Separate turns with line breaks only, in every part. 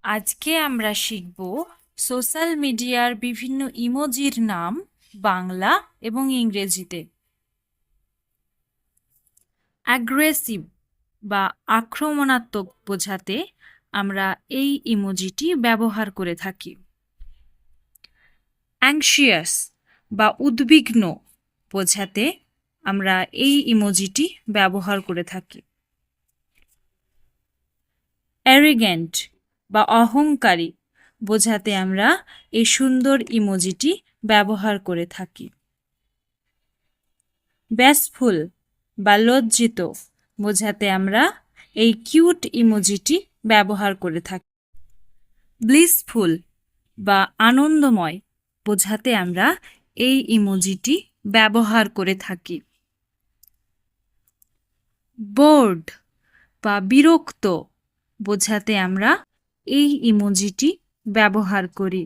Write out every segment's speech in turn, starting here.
আজকে আমরা শিখব সোশ্যাল মিডিয়ার বিভিন্ন ইমোজির নাম বাংলা এবং ইংরেজিতে। অ্যাগ্রেসিভ বা আক্রমণাত্মক বোঝাতে আমরা এই ইমোজিটি ব্যবহার করে থাকি। অ্যাংশিয়াস বা উদ্বিগ্ন বোঝাতে আমরা এই ইমোজিটি ব্যবহার করে থাকি। অ্যারিগেন্ট বা অহংকারী বোঝাতে আমরা এই সুন্দর ইমোজিটি ব্যবহার করে থাকি। ব্যাসফুল বা লজ্জিত বোঝাতে আমরা এই কিউট ইমোজিটি ব্যবহার করে থাকি। ব্লিসফুল বা আনন্দময় বোঝাতে আমরা এই ইমোজিটি ব্যবহার করে থাকি। বোর্ড বা বিরক্ত বোঝাতে আমরা এই ইমোজিটি ব্যবহার করি।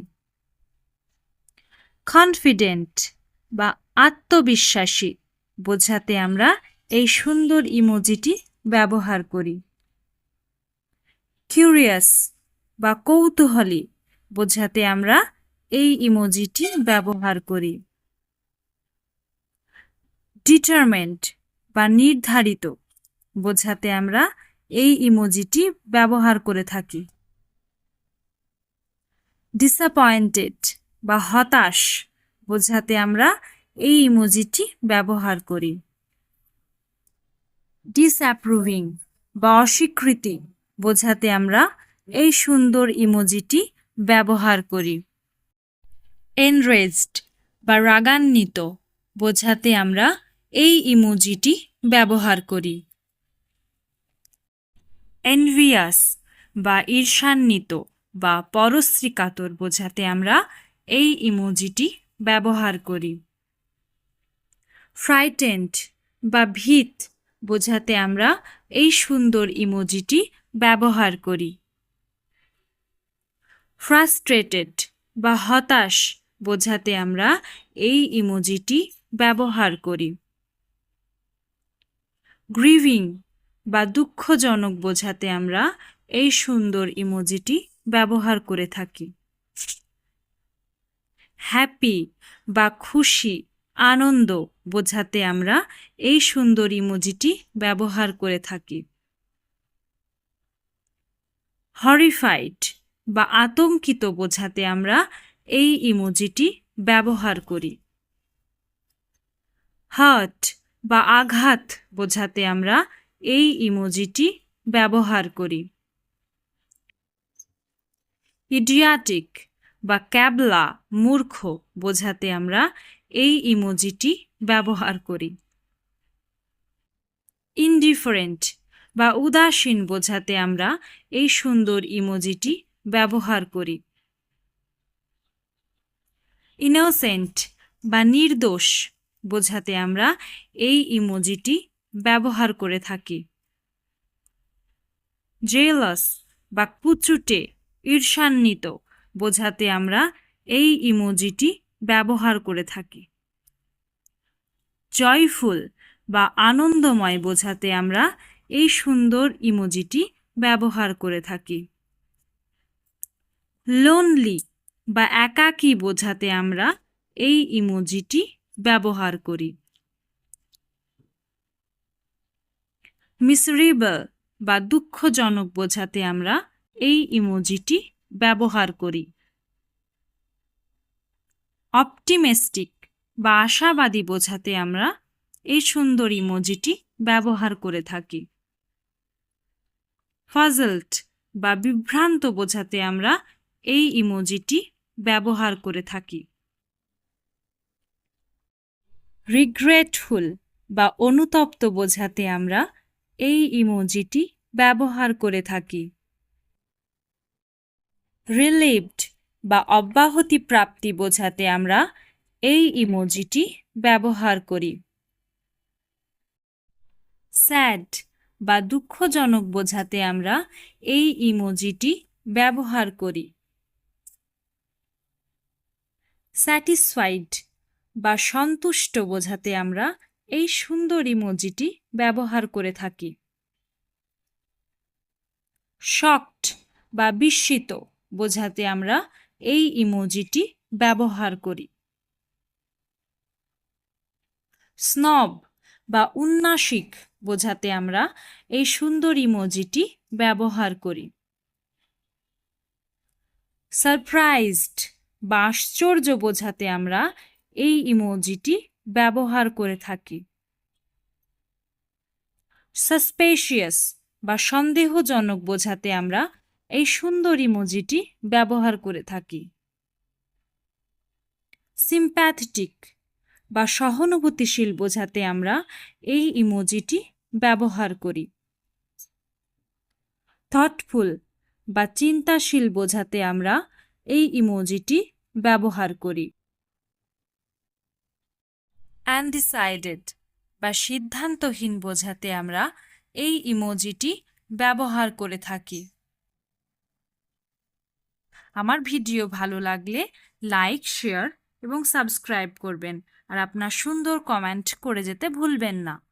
কনফিডেন্ট বা আত্মবিশ্বাসী বোঝাতে আমরা এই সুন্দর ইমোজিটি ব্যবহার করি। কিউরিয়াস বা কৌতূহলী বোঝাতে আমরা এই ইমোজিটি ব্যবহার করি। ডিটারমেন্ট বা নির্ধারিত বোঝাতে আমরা এই ইমোজিটি ব্যবহার করে থাকি। ডিসঅ্যাপয়েন্টেড বা হতাশ বোঝাতে আমরা এই ইমোজিটি ব্যবহার করি। ডিসঅ্যাপ্রুভিং বা অস্বীকৃতি বোঝাতে আমরা এই সুন্দর ইমোজিটি ব্যবহার করি। এনরেজড বা রাগান্বিত বোঝাতে আমরা এই ইমোজিটি ব্যবহার করি। এনভিয়াস বা ঈর্ষান্বিত বা পরশ্রীকাতর বোঝাতে আমরা এই ইমোজিটি ব্যবহার করি। ফ্রাইটেন্ড বা ভীত বোঝাতে আমরা এই সুন্দর ইমোজিটি ব্যবহার করি। ফ্রাস্ট্রেটেড বা হতাশ বোঝাতে আমরা এই ইমোজিটি ব্যবহার করি। গ্রিভিং বা দুঃখজনক বোঝাতে আমরা এই সুন্দর ইমোজিটি ব্যবহার করে থাকি। হ্যাপি বা খুশি আনন্দ বোঝাতে আমরা এই সুন্দর ইমোজিটি ব্যবহার করে থাকি। হরিফাইড বা আতঙ্কিত বোঝাতে আমরা এই ইমোজিটি ব্যবহার করি। হার্ট বা আঘাত বোঝাতে আমরা এই ইমোজিটি ব্যবহার করি। ইডিয়াটিক বা ক্যাবলা মূর্খ বোঝাতে আমরা এই ইমোজিটি ব্যবহার করি। ইনডিফারেন্ট বা উদাসীন বোঝাতে আমরা এই সুন্দর ইমোজিটি ব্যবহার করি। ইনোসেন্ট বা নির্দোষ বোঝাতে আমরা এই ইমোজিটি ব্যবহার করে থাকি। জেলাস বা কুচুটে ঈর্ষান্বিত বোঝাতে আমরা এই ইমোজিটি ব্যবহার করে থাকি। জয়ফুল বা আনন্দময় বোঝাতে আমরা এই সুন্দর ইমোজিটি ব্যবহার করে থাকি। লোনলি বা একাকী বোঝাতে আমরা এই ইমোজিটি ব্যবহার করি। মিসারেবল বা দুঃখজনক বোঝাতে আমরা এই ইমোজিটি ব্যবহার করি। অপটিমিস্টিক বা আশাবাদী বোঝাতে আমরা এই সুন্দর ইমোজিটি ব্যবহার করে থাকি। ফাজলড বা বিভ্রান্ত বোঝাতে আমরা এই ইমোজিটি ব্যবহার করে থাকি। রিগ্রেটফুল বা অনুতপ্ত বোঝাতে আমরা এই ইমোজিটি ব্যবহার করে থাকি। রিলিভড বা অব্যাহতি প্রাপ্তি বোঝাতে আমরা এই ইমোজিটি ব্যবহার করি। স্যাড বা দুঃখজনক বোঝাতে আমরা এই ইমোজিটি ব্যবহার করি। স্যাটিসফাইড বা সন্তুষ্ট বোঝাতে আমরা এই সুন্দর ইমোজিটি ব্যবহার করে থাকি। শকড বা বিস্মিত বোঝাতে আমরা এই ইমোজিটি ব্যবহার করি। স্নব বা উন্নাসিক বোঝাতে আমরা এই সুন্দর ইমোজিটি ব্যবহার করি। সারপ্রাইজড বা আশ্চর্য বোঝাতে আমরা এই ইমোজিটি ব্যবহার করে থাকি। সাসপিশিয়াস বা সন্দেহজনক বোঝাতে আমরা এই সুন্দর ইমোজিটি ব্যবহার করে থাকি। সিম্প্যাথেটিক বা সহানুভূতিশীল বোঝাতে আমরা এই ইমোজিটি ব্যবহার করি। থটফুল বা চিন্তাশীল বোঝাতে আমরা এই ইমোজিটি ব্যবহার করি। আনডিসাইডেড বা সিদ্ধান্তহীন বোঝাতে আমরা এই ইমোজিটি ব্যবহার করে থাকি। আমার ভিডিও ভালো লাগলে লাইক, শেয়ার এবং সাবস্ক্রাইব করবেন আর আপনার সুন্দর কমেন্ট করে যেতে ভুলবেন না।